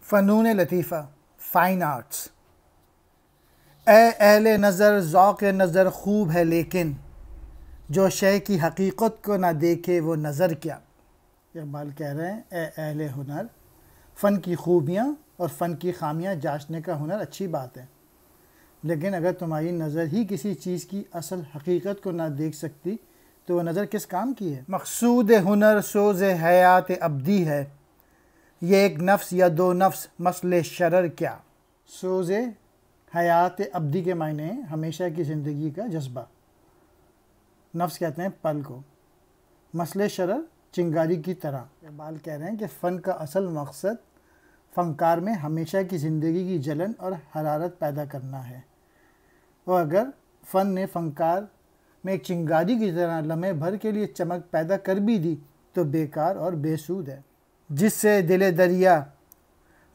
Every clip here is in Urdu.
فنون لطیفہ، فائن آرٹس۔ اے اہل نظر ذوق نظر خوب ہے لیکن جو شے کی حقیقت کو نہ دیکھے وہ نظر کیا۔ اقبال کہہ رہے ہیں اے اہل ہنر، فن کی خوبیاں اور فن کی خامیاں جانچنے کا ہنر اچھی بات ہے، لیکن اگر تمہاری نظر ہی کسی چیز کی اصل حقیقت کو نہ دیکھ سکتی تو وہ نظر کس کام کی ہے؟ مقصود ہنر سوز حیات ابدی ہے، یہ ایک نفس یا دو نفس مسئلہ شرر کیا۔ سوز حیات ابدی کے معنی ہیں ہمیشہ کی زندگی کا جذبہ، نفس کہتے ہیں پل کو، مسئلہ شرر چنگاری کی طرح۔ اقبال کہہ رہے ہیں کہ فن کا اصل مقصد فنکار میں ہمیشہ کی زندگی کی جلن اور حرارت پیدا کرنا ہے، اور اگر فن نے فنکار میں ایک چنگاری کی طرح لمحے بھر کے لیے چمک پیدا کر بھی دی تو بیکار اور بے سود ہے۔ جس سے دل دریا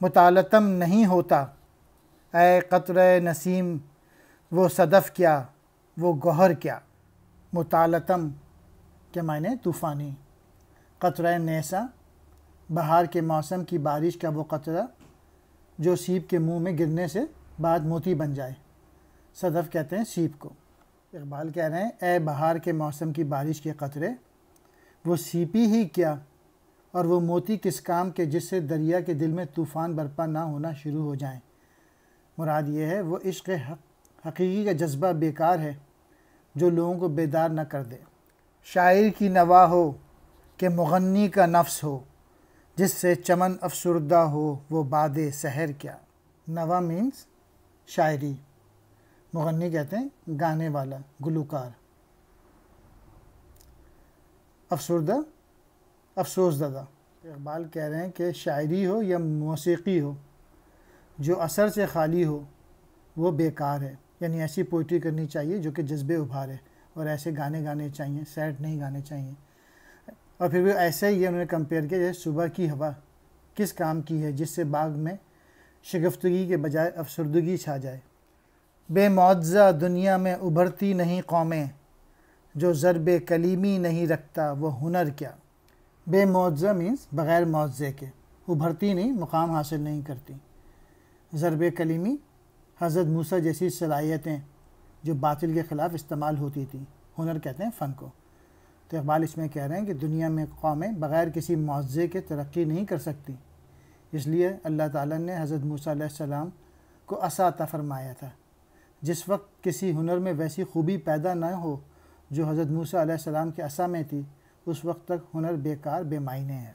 متلاطم نہیں ہوتا، اے قطرہ نسیم وہ صدف کیا وہ گوہر کیا۔ متلاطم کے معنی طوفانی، قطرہ نیسا بہار کے موسم کی بارش کا وہ قطرہ جو سیپ کے منہ میں گرنے سے بعد موتی بن جائے، صدف کہتے ہیں سیپ کو۔ اقبال کہہ رہے ہیں اے بہار کے موسم کی بارش کے قطرے، وہ سیپی ہی کیا اور وہ موتی کس کام کے جس سے دریا کے دل میں طوفان برپا نہ ہونا شروع ہو جائیں۔ مراد یہ ہے وہ عشق حقیقی کا جذبہ بیکار ہے جو لوگوں کو بیدار نہ کر دے۔ شاعر کی نوا ہو کہ مغنی کا نفس ہو، جس سے چمن افسردہ ہو وہ باد سحر کیا۔ نوا مینز شاعری، مغنی کہتے ہیں گانے والا، گلوکار، افسردہ افسوس زدہ۔ اقبال کہہ رہے ہیں کہ شاعری ہو یا موسیقی ہو جو اثر سے خالی ہو وہ بیکار ہے، یعنی ایسی پوئٹری کرنی چاہیے جو کہ جذبے ابھارے، اور ایسے گانے گانے چاہیے، سیڈ نہیں گانے چاہیے۔ اور پھر بھی ایسے ہی انہوں نے کمپیئر کیا جیسے صبح کی ہوا کس کام کی ہے جس سے باغ میں شگفتگی کے بجائے افسردگی چھا جائے۔ بے معجزہ دنیا میں ابھرتی نہیں قومیں، جو ضرب کلیمی نہیں رکھتا وہ ہنر کیا۔ بے معجزہ مینز بغیر معجزے کے، ابھرتی نہیں مقام حاصل نہیں کرتی۔ ضرب کلیمی حضرت موسیٰ جیسی صلاحیتیں جو باطل کے خلاف استعمال ہوتی تھیں، ہنر کہتے ہیں فن کو۔ تو اقبال اس میں کہہ رہے ہیں کہ دنیا میں قومیں بغیر کسی معجزے کے ترقی نہیں کر سکتی، اس لیے اللہ تعالیٰ نے حضرت موسیٰ علیہ السلام کو عصا عطا فرمایا تھا۔ جس وقت کسی ہنر میں ویسی خوبی پیدا نہ ہو جو حضرت موسیٰ علیہ السلام کے عصا میں تھی، اس وقت تک ہنر بیکار بے معنی ہے۔